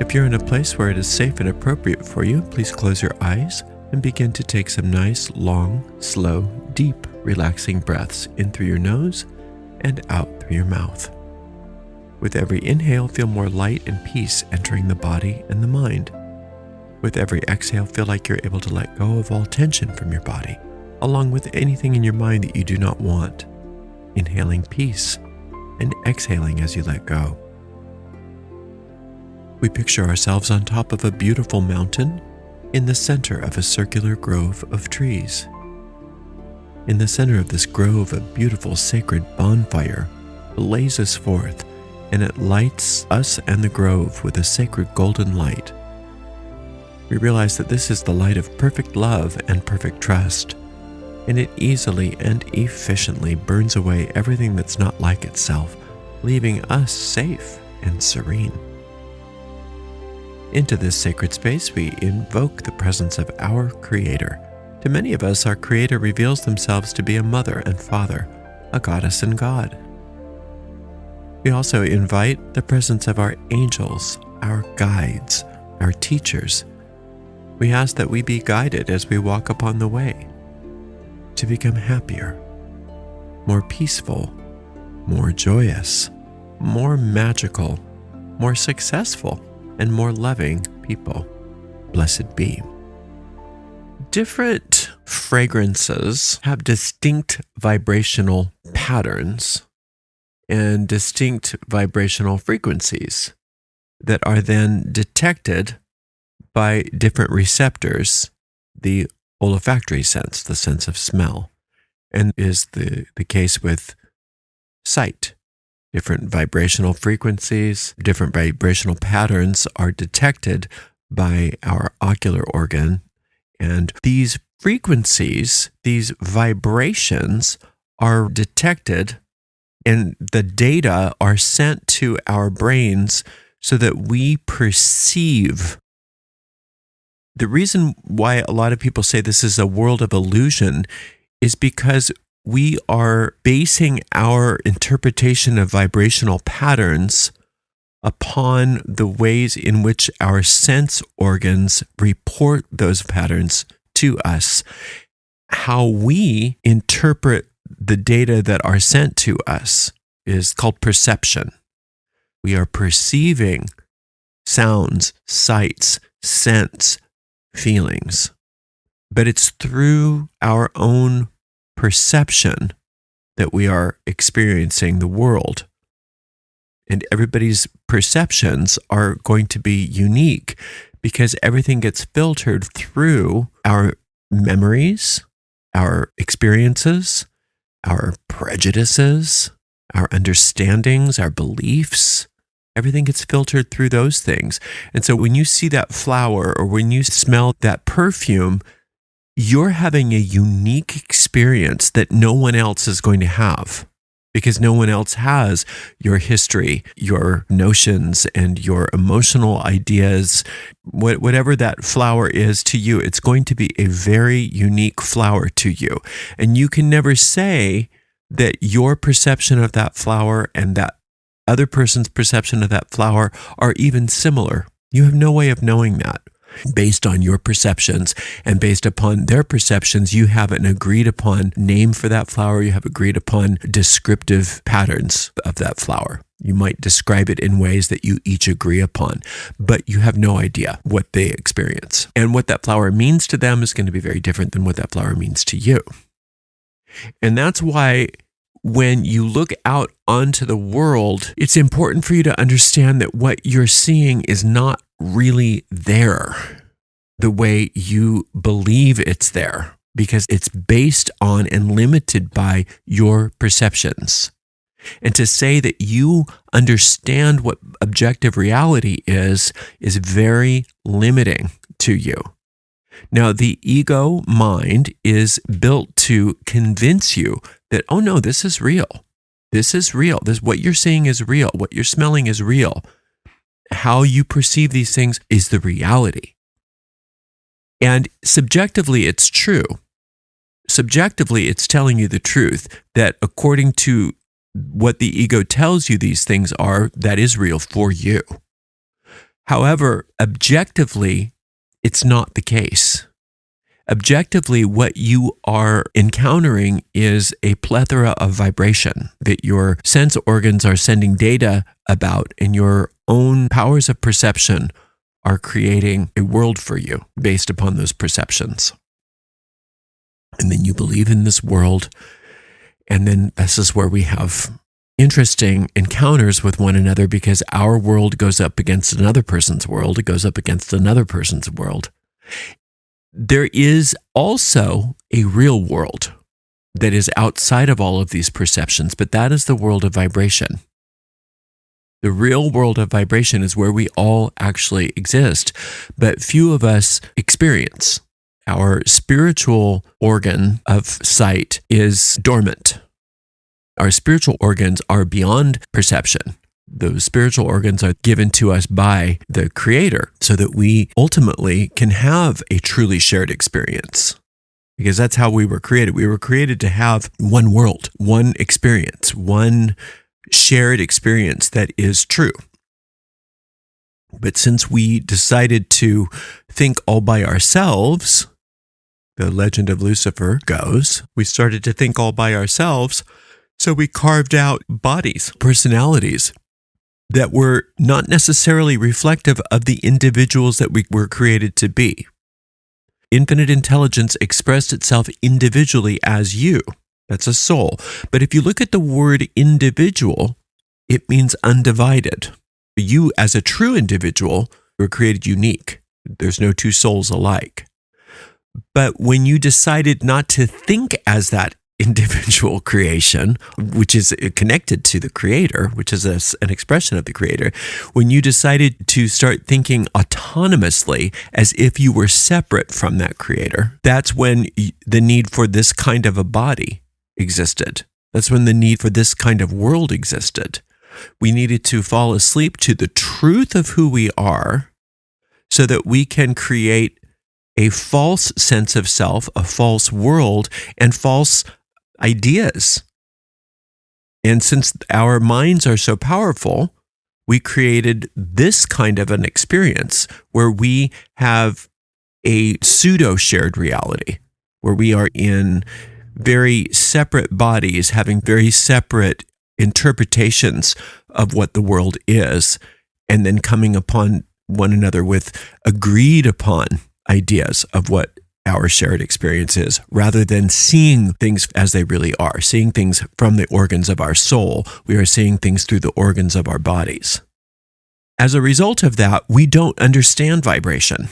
If you're in a place where it is safe and appropriate for you, please close your eyes and begin to take some nice, long, slow, deep, relaxing breaths in through your nose and out through your mouth. With every inhale, feel more light and peace entering the body and the mind. With every exhale, feel like you're able to let go of all tension from your body, along with anything in your mind that you do not want. Inhaling peace and exhaling as you let go. We picture ourselves on top of a beautiful mountain in the center of a circular grove of trees. In the center of this grove, a beautiful sacred bonfire blazes forth, and it lights us and the grove with a sacred golden light. We realize that this is the light of perfect love and perfect trust, and it easily and efficiently burns away everything that's not like itself, leaving us safe and serene. Into this sacred space, we invoke the presence of our Creator. To many of us, our Creator reveals themselves to be a mother and father, a goddess and God. We also invite the presence of our angels, our guides, our teachers. We ask that we be guided as we walk upon the way to become happier, more peaceful, more joyous, more magical, more successful, and more loving people. Blessed be. Different fragrances have distinct vibrational patterns and distinct vibrational frequencies that are then detected by different receptors, the olfactory sense, the sense of smell, and is the case with sight. Different vibrational frequencies, different vibrational patterns are detected by our ocular organ, and these frequencies, these vibrations are detected, and the data are sent to our brains so that we perceive. The reason why a lot of people say this is a world of illusion is because we are basing our interpretation of vibrational patterns upon the ways in which our sense organs report those patterns to us. How we interpret the data that are sent to us is called perception. We are perceiving sounds, sights, scents, feelings, but it's through our own perception that we are experiencing the world. And everybody's perceptions are going to be unique because everything gets filtered through our memories, our experiences, our prejudices, our understandings, our beliefs. Everything gets filtered through those things. And so when you see that flower or when you smell that perfume, you're having a unique experience that no one else is going to have because no one else has your history, your notions, and your emotional ideas. Whatever that flower is to you, it's going to be a very unique flower to you. And you can never say that your perception of that flower and that other person's perception of that flower are even similar. You have no way of knowing that. Based on your perceptions and based upon their perceptions, you have an agreed upon name for that flower. You have agreed upon descriptive patterns of that flower. You might describe it in ways that you each agree upon, but you have no idea what they experience. And what that flower means to them is going to be very different than what that flower means to you. And that's why when you look out onto the world, it's important for you to understand that what you're seeing is not really there the way you believe it's there, because it's based on and limited by your perceptions. And to say that you understand what objective reality is very limiting to you. Now, the ego mind is built to convince you that, oh no, this is real. This is real. What you're seeing is real. What you're smelling is real. How you perceive these things is the reality. And subjectively, it's true. Subjectively, it's telling you the truth that according to what the ego tells you these things are, that is real for you. However, objectively, it's not the case. Objectively, what you are encountering is a plethora of vibration that your sense organs are sending data about, and your own powers of perception are creating a world for you based upon those perceptions. And then you believe in this world, and then this is where we have interesting encounters with one another, because our world goes up against another person's world. It goes up against another person's world. There is also a real world that is outside of all of these perceptions, but that is the world of vibration. The real world of vibration is where we all actually exist, but few of us experience. Our spiritual organ of sight is dormant. Our spiritual organs are beyond perception. Those spiritual organs are given to us by the Creator so that we ultimately can have a truly shared experience. Because that's how we were created. We were created to have one world, one experience, one shared experience that is true. But since we decided to think all by ourselves, the legend of Lucifer goes, we started to think all by ourselves, so we carved out bodies, personalities, that were not necessarily reflective of the individuals that we were created to be. Infinite intelligence expressed itself individually as you. That's a soul. But if you look at the word individual, it means undivided. You, as a true individual, were created unique. There's no two souls alike. But when you decided not to think as that individual creation, which is connected to the Creator, which is an expression of the Creator, when you decided to start thinking autonomously as if you were separate from that Creator, that's when the need for this kind of a body existed. That's when the need for this kind of world existed. We needed to fall asleep to the truth of who we are so that we can create a false sense of self, a false world, and false ideas. And since our minds are so powerful, we created this kind of an experience where we have a pseudo-shared reality, where we are in very separate bodies, having very separate interpretations of what the world is, and then coming upon one another with agreed upon ideas of what our shared experience is, rather than seeing things as they really are, seeing things from the organs of our soul. We are seeing things through the organs of our bodies. As a result of that, we don't understand vibration.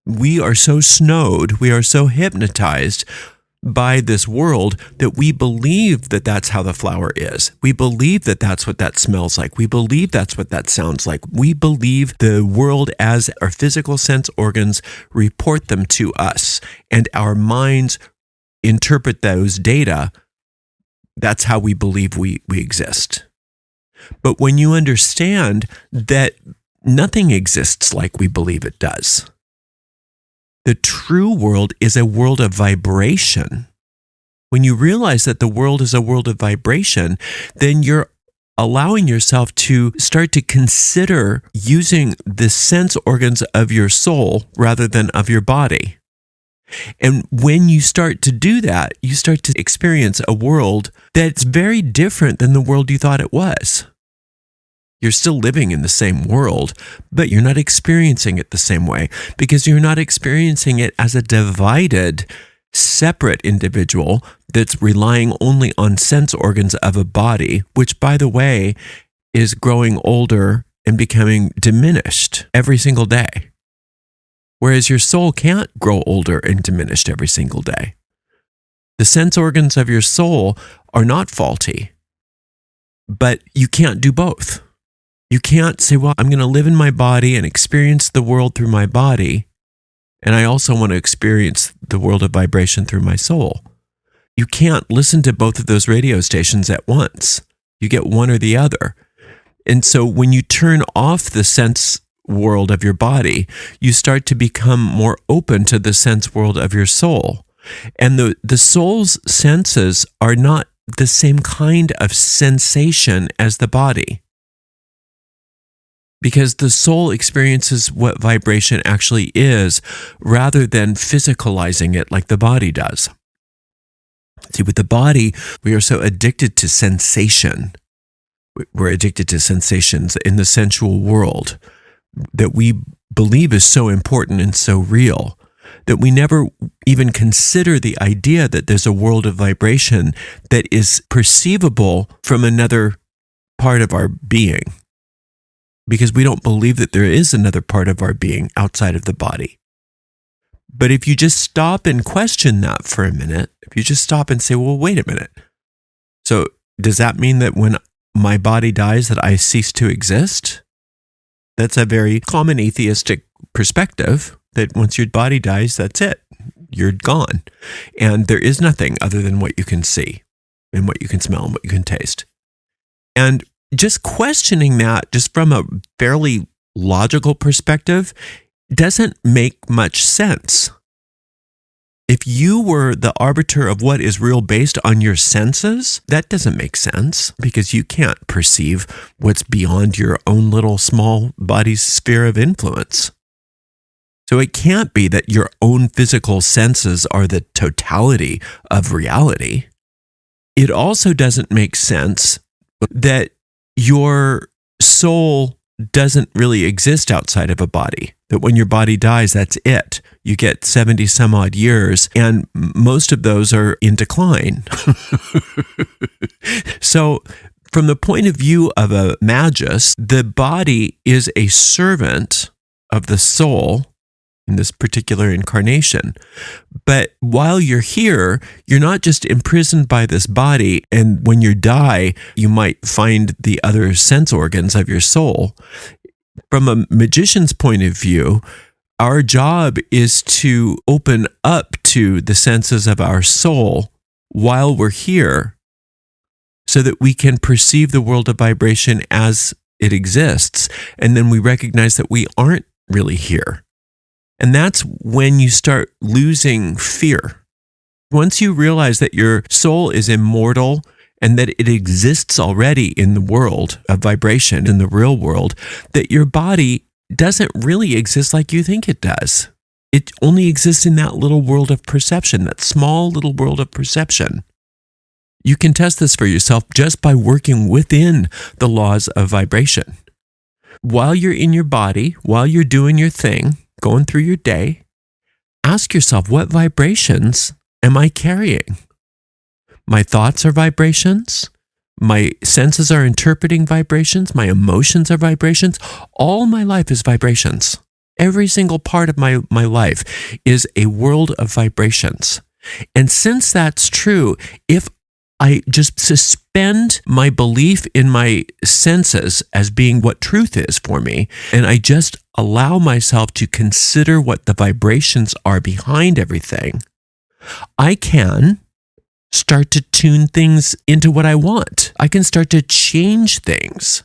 We are so snowed, we are so hypnotized by this world that we believe that that's how the flower is. We believe that that's what that smells like. We believe that's what that sounds like. We believe the world as our physical sense organs report them to us, and our minds interpret those data. That's how we believe we exist. But when you understand that nothing exists like we believe it does, the true world is a world of vibration. When you realize that the world is a world of vibration, then you're allowing yourself to start to consider using the sense organs of your soul rather than of your body. And when you start to do that, you start to experience a world that's very different than the world you thought it was. You're still living in the same world, but you're not experiencing it the same way, because you're not experiencing it as a divided, separate individual that's relying only on sense organs of a body, which, by the way, is growing older and becoming diminished every single day. Whereas your soul can't grow older and diminished every single day. The sense organs of your soul are not faulty, but you can't do both. You can't say, well, I'm going to live in my body and experience the world through my body, and I also want to experience the world of vibration through my soul. You can't listen to both of those radio stations at once. You get one or the other. And so when you turn off the sense world of your body, you start to become more open to the sense world of your soul. And the soul's senses are not the same kind of sensation as the body. because the soul experiences what vibration actually is rather than physicalizing it like the body does. See, with the body, we are so addicted to sensation. We're addicted to sensations in the sensual world that we believe is so important and so real that we never even consider the idea that there's a world of vibration that is perceivable from another part of our being, because we don't believe that there is another part of our being outside of the body. But if you just stop and question that for a minute, if you just stop and say, well, wait a minute. So does that mean that when my body dies that I cease to exist? That's a very common atheistic perspective, that once your body dies, that's it. You're gone. And there is nothing other than what you can see and what you can smell and what you can taste. And just questioning that just from a fairly logical perspective doesn't make much sense. If you were the arbiter of what is real based on your senses, that doesn't make sense, because you can't perceive what's beyond your own little small body's sphere of influence. So it can't be that your own physical senses are the totality of reality. It also doesn't make sense that your soul doesn't really exist outside of a body, that when your body dies, that's it. You get 70 some odd years, and most of those are in decline. So from the point of view of a magus, the body is a servant of the soul in this particular incarnation. But while you're here, you're not just imprisoned by this body, and when you die, you might find the other sense organs of your soul. From a magician's point of view, our job is to open up to the senses of our soul while we're here, so that we can perceive the world of vibration as it exists, and then we recognize that we aren't really here. And that's when you start losing fear. Once you realize that your soul is immortal and that it exists already in the world of vibration, in the real world, that your body doesn't really exist like you think it does. It only exists in that little world of perception, that small little world of perception. You can test this for yourself just by working within the laws of vibration. While you're in your body, while you're doing your thing, going through your day, ask yourself, what vibrations am I carrying? My thoughts are vibrations. My senses are interpreting vibrations. My emotions are vibrations. All my life is vibrations. Every single part of my life is a world of vibrations. And since that's true, if I just suspend my belief in my senses as being what truth is for me, and I just allow myself to consider what the vibrations are behind everything, I can start to tune things into what I want. I can start to change things.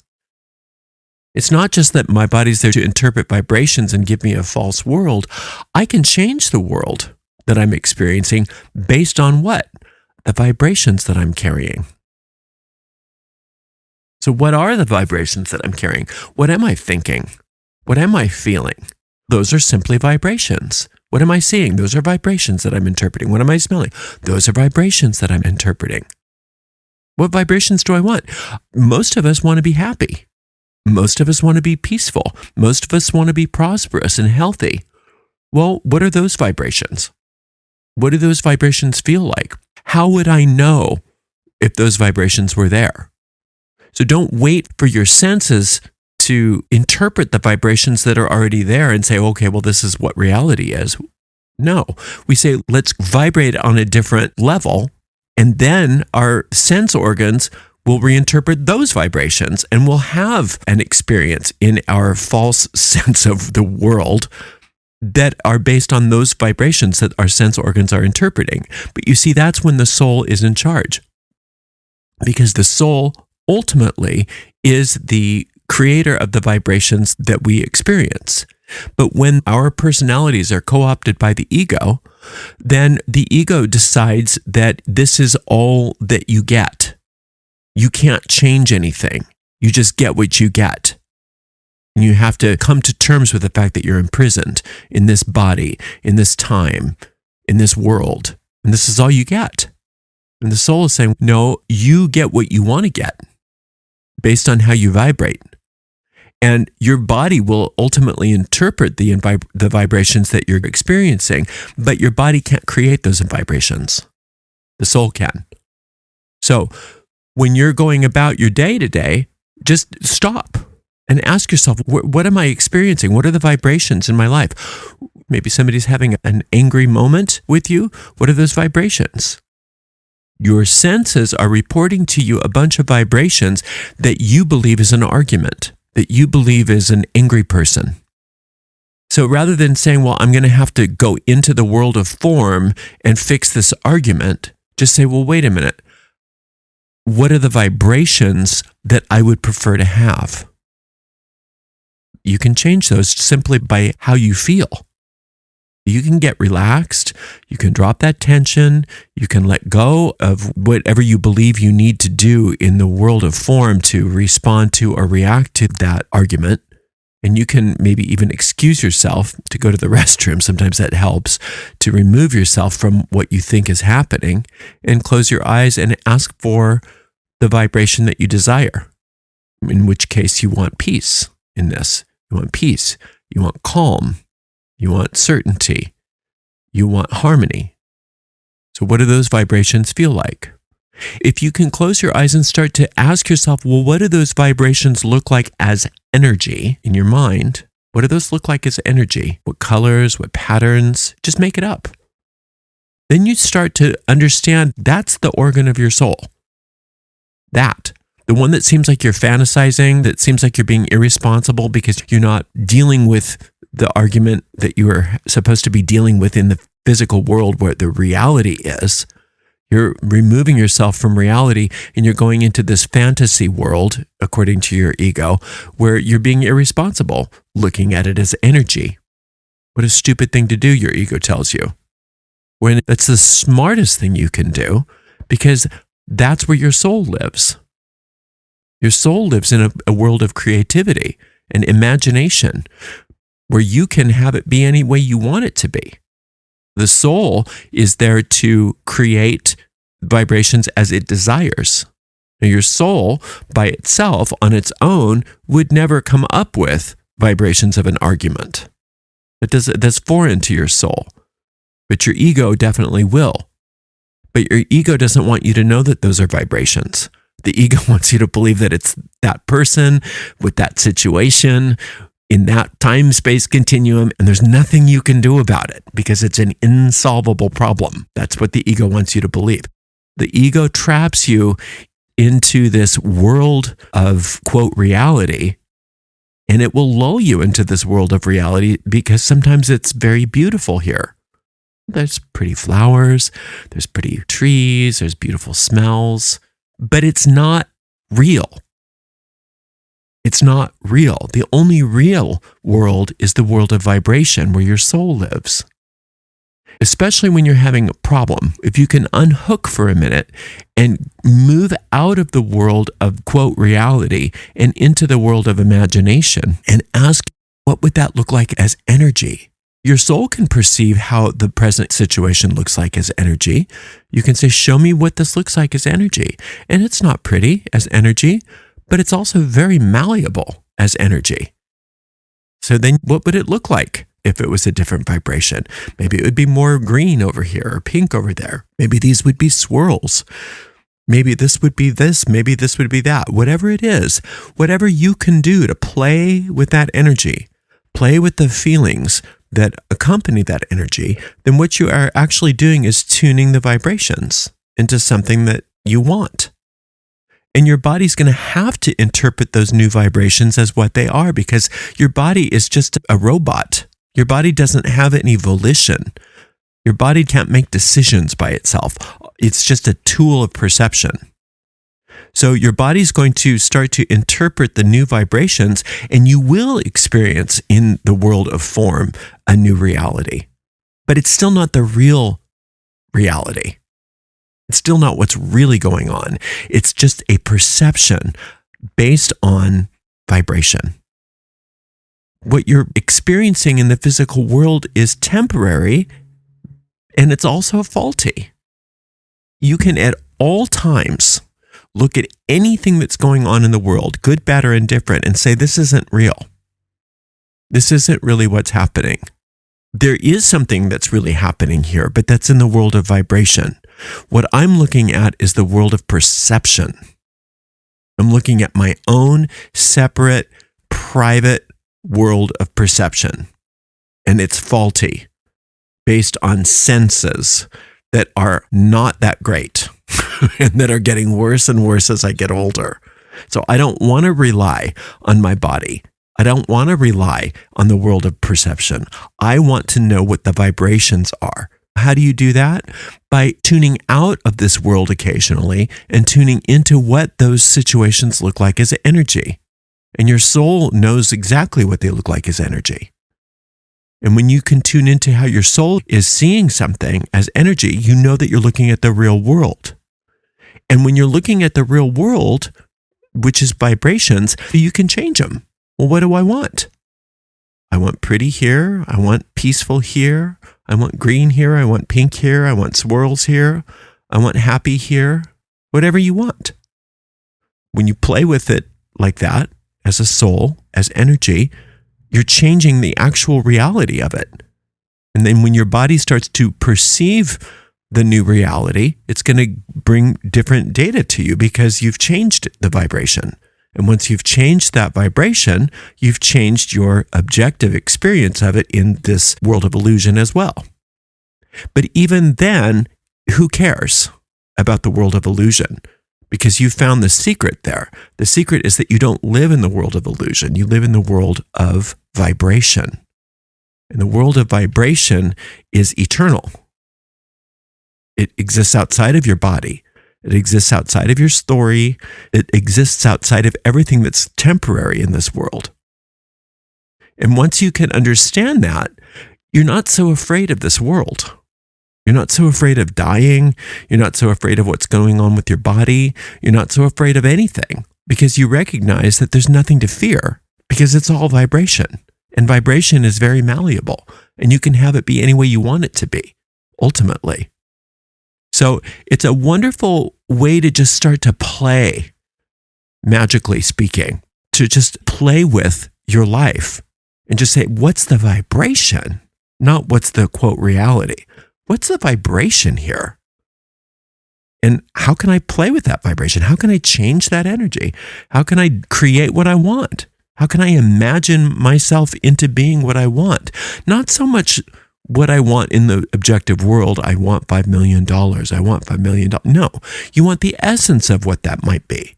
It's not just that my body's there to interpret vibrations and give me a false world. I can change the world that I'm experiencing based on what? The vibrations that I'm carrying. So what are the vibrations that I'm carrying? What am I thinking? What am I feeling? Those are simply vibrations. What am I seeing? Those are vibrations that I'm interpreting. What am I smelling? Those are vibrations that I'm interpreting. What vibrations do I want? Most of us want to be happy. Most of us want to be peaceful. Most of us want to be prosperous and healthy. Well, what are those vibrations? What do those vibrations feel like? How would I know if those vibrations were there? So don't wait for your senses to interpret the vibrations that are already there and say, okay, well, this is what reality is. No, we say, let's vibrate on a different level, and then our sense organs will reinterpret those vibrations, and we'll have an experience in our false sense of the world that are based on those vibrations that our sense organs are interpreting. But you see, that's when the soul is in charge, because the soul ultimately is the creator of the vibrations that we experience. But when our personalities are co-opted by the ego, then the ego decides that this is all that you get. You can't change anything. You just get what you get. And you have to come to terms with the fact that you're imprisoned in this body, in this time, in this world. And this is all you get. And the soul is saying, no, you get what you want to get based on how you vibrate. And your body will ultimately interpret the vibrations that you're experiencing, but your body can't create those vibrations. The soul can. So when you're going about your day to day, just stop and ask yourself, what am I experiencing? What are the vibrations in my life? Maybe somebody's having an angry moment with you. What are those vibrations? Your senses are reporting to you a bunch of vibrations that you believe is an argument, that you believe is an angry person. So rather than saying, well, I'm going to have to go into the world of form and fix this argument, just say, well, wait a minute. What are the vibrations that I would prefer to have? You can change those simply by how you feel. You can get relaxed. You can drop that tension. You can let go of whatever you believe you need to do in the world of form to respond to or react to that argument. And you can maybe even excuse yourself to go to the restroom. Sometimes that helps to remove yourself from what you think is happening and close your eyes and ask for the vibration that you desire. In which case you want peace in this. You want peace. You want calm. You want certainty. You want harmony. So what do those vibrations feel like? If you can close your eyes and start to ask yourself, well, what do those vibrations look like as energy in your mind? What do those look like as energy? What colors, what patterns? Just make it up. Then you start to understand that's the organ of your soul. That. The one that seems like you're fantasizing, that seems like you're being irresponsible because you're not dealing with the argument that you are supposed to be dealing with in the physical world where the reality is. You're removing yourself from reality and you're going into this fantasy world, according to your ego, where you're being irresponsible, looking at it as energy. What a stupid thing to do, your ego tells you. When that's the smartest thing you can do, because that's where your soul lives. Your soul lives in a world of creativity and imagination, where you can have it be any way you want it to be. The soul is there to create vibrations as it desires. Now, your soul, by itself, on its own, would never come up with vibrations of an argument. That's foreign to your soul. But your ego definitely will. But your ego doesn't want you to know that those are vibrations. The ego wants you to believe that it's that person with that situation in that time-space continuum, and there's nothing you can do about it because it's an insolvable problem. That's what the ego wants you to believe. The ego traps you into this world of, quote, reality, and it will lull you into this world of reality because sometimes it's very beautiful here. There's pretty flowers, there's pretty trees, there's beautiful smells, but it's not real. It's not real. The only real world is the world of vibration where your soul lives. Especially when you're having a problem, if you can unhook for a minute and move out of the world of, quote, reality and into the world of imagination and ask, what would that look like as energy? Your soul can perceive how the present situation looks like as energy. You can say, show me what this looks like as energy. And it's not pretty as energy, but it's also very malleable as energy. So then what would it look like if it was a different vibration? Maybe it would be more green over here or pink over there. Maybe these would be swirls. Maybe this would be this. Maybe this would be that. Whatever it is, whatever you can do to play with that energy, play with the feelings that accompany that energy, then what you are actually doing is tuning the vibrations into something that you want. And your body's going to have to interpret those new vibrations as what they are because your body is just a robot. Your body doesn't have any volition. Your body can't make decisions by itself. It's just a tool of perception. So your body's going to start to interpret the new vibrations, and you will experience in the world of form a new reality. But it's still not the real reality. It's still not what's really going on. It's just a perception based on vibration. what you're experiencing in the physical world is temporary, and it's also faulty. You can at all times look at anything that's going on in the world, good, bad, or indifferent, and say, this isn't real. This isn't really what's happening. There is something that's really happening here, but that's in the world of vibration. What I'm looking at is the world of perception. I'm looking at my own separate, private world of perception, and it's faulty, based on senses that are not that great and that are getting worse and worse as I get older. So I don't want to rely on my body. I don't want to rely on the world of perception. I want to know what the vibrations are. How do you do that? By tuning out of this world occasionally and tuning into what those situations look like as energy. And your soul knows exactly what they look like as energy. And when you can tune into how your soul is seeing something as energy, you know that you're looking at the real world. And when you're looking at the real world, which is vibrations, you can change them. Well, what do I want? I want pretty here. I want peaceful here. I want green here. I want pink here. I want swirls here. I want happy here. Whatever you want. When you play with it like that, as a soul, as energy, you're changing the actual reality of it. And then when your body starts to perceive the new reality, it's going to bring different data to you because you've changed the vibration. And once you've changed that vibration, you've changed your objective experience of it in this world of illusion as well. But even then, who cares about the world of illusion? Because you found the secret there. The secret is that you don't live in the world of illusion. You live in the world of vibration. And the world of vibration is eternal. It exists outside of your body. It exists outside of your story. It exists outside of everything that's temporary in this world. And once you can understand that, you're not so afraid of this world. You're not so afraid of dying. You're not so afraid of what's going on with your body. You're not so afraid of anything because you recognize that there's nothing to fear because it's all vibration. And vibration is very malleable and you can have it be any way you want it to be, ultimately. So it's a wonderful way to just start to play, magically speaking, to just play with your life and just say, what's the vibration? Not what's the quote reality. What's the vibration here? And how can I play with that vibration? How can I change that energy? How can I create what I want? How can I imagine myself into being what I want? Not so much what I want in the objective world. I want $5 million. I want $5 million. No, you want the essence of what that might be.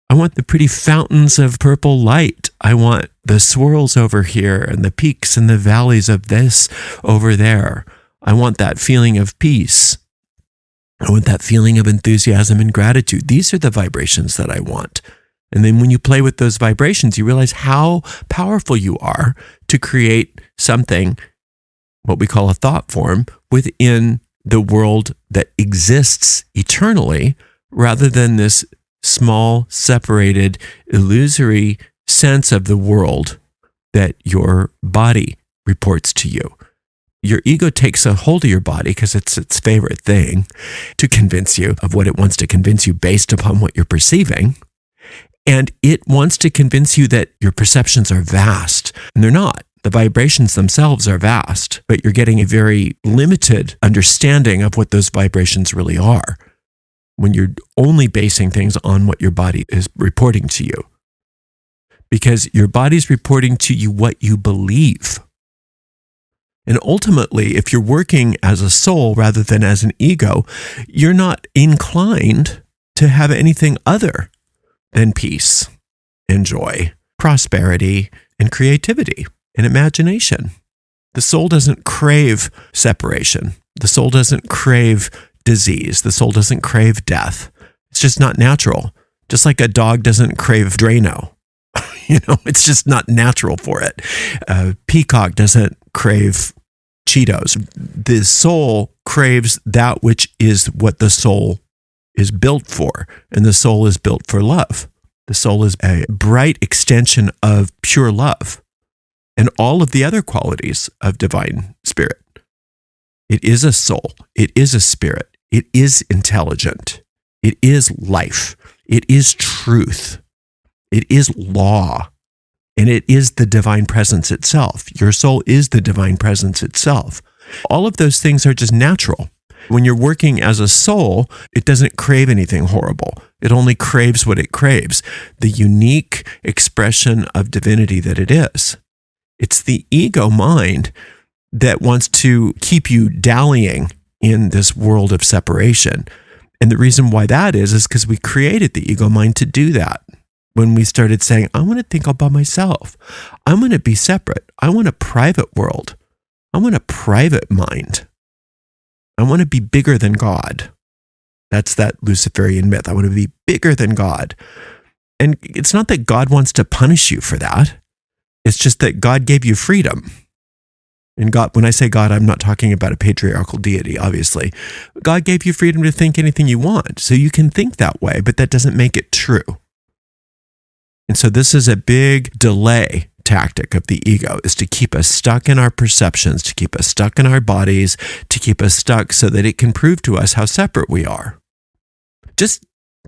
I want the pretty fountains of purple light. I want the swirls over here and the peaks and the valleys of this over there. I want that feeling of peace. I want that feeling of enthusiasm and gratitude. These are the vibrations that I want. And then when you play with those vibrations, you realize how powerful you are to create something, what we call a thought form, within the world that exists eternally, rather than this small, separated, illusory sense of the world that your body reports to you. Your ego takes a hold of your body because it's its favorite thing to convince you of what it wants to convince you based upon what you're perceiving. And it wants to convince you that your perceptions are vast, and they're not. The vibrations themselves are vast, but you're getting a very limited understanding of what those vibrations really are when you're only basing things on what your body is reporting to you. Because your body's reporting to you what you believe. And ultimately, if you're working as a soul rather than as an ego, you're not inclined to have anything other than peace and joy, prosperity and creativity and imagination. The soul doesn't crave separation. The soul doesn't crave disease. The soul doesn't crave death. It's just not natural. Just like a dog doesn't crave Drano. It's just not natural for it. A peacock doesn't crave Cheetos. The soul craves that which is what the soul is built for, and the soul is built for love. The soul is a bright extension of pure love. and all of the other qualities of divine spirit. It is a soul. It is a spirit. It is intelligent. It is life. It is truth. It is law. And it is the divine presence itself. Your soul is the divine presence itself. All of those things are just natural. When you're working as a soul, it doesn't crave anything horrible. It only craves what it craves, the unique expression of divinity that it is. It's the ego mind that wants to keep you dallying in this world of separation. And the reason why that is because we created the ego mind to do that. When we started saying, I want to think all by myself. I want to be separate. I want a private world. I want a private mind. I want to be bigger than God. That's that Luciferian myth. I want to be bigger than God. And it's not that God wants to punish you for that. It's just that God gave you freedom. And God, when I say God, I'm not talking about a patriarchal deity, obviously. God gave you freedom to think anything you want. So you can think that way, but that doesn't make it true. And so this is a big delay tactic of the ego, is to keep us stuck in our perceptions, to keep us stuck in our bodies, to keep us stuck so that it can prove to us how separate we are. Just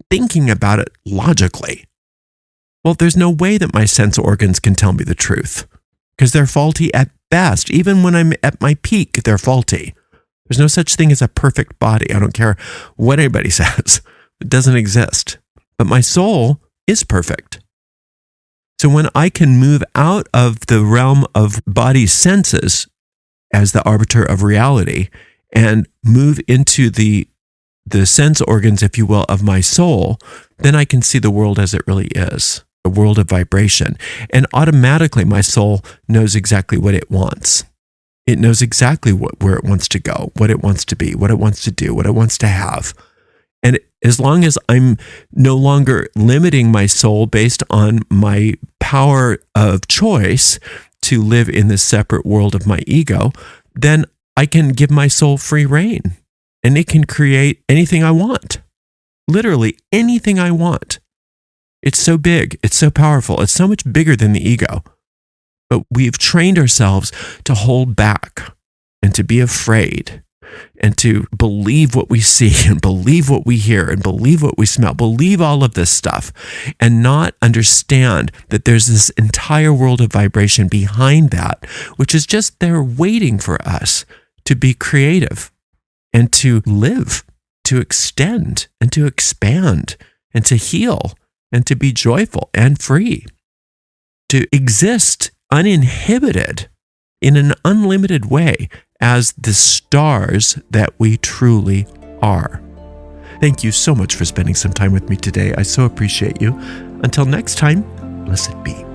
thinking about it logically. Well, there's no way that my sense organs can tell me the truth because they're faulty at best. Even when I'm at my peak, they're faulty. There's no such thing as a perfect body. I don't care what anybody says. It doesn't exist. But my soul is perfect. So when I can move out of the realm of body senses as the arbiter of reality and move into the sense organs, if you will, of my soul, then I can see the world as it really is, a world of vibration. And automatically my soul knows exactly what it wants. It knows exactly where it wants to go, what it wants to be, what it wants to do, what it wants to have. And as long as I'm no longer limiting my soul based on my power of choice to live in this separate world of my ego, then I can give my soul free rein and it can create anything I want. Literally anything I want. It's so big. It's so powerful. It's so much bigger than the ego. But we've trained ourselves to hold back and to be afraid and to believe what we see and believe what we hear and believe what we smell, believe all of this stuff and not understand that there's this entire world of vibration behind that, which is just there waiting for us to be creative and to live, to extend and to expand and to heal and to be joyful and free, to exist uninhibited in an unlimited way as the stars that we truly are. Thank you so much for spending some time with me today. I so appreciate you. Until next time, blessed be.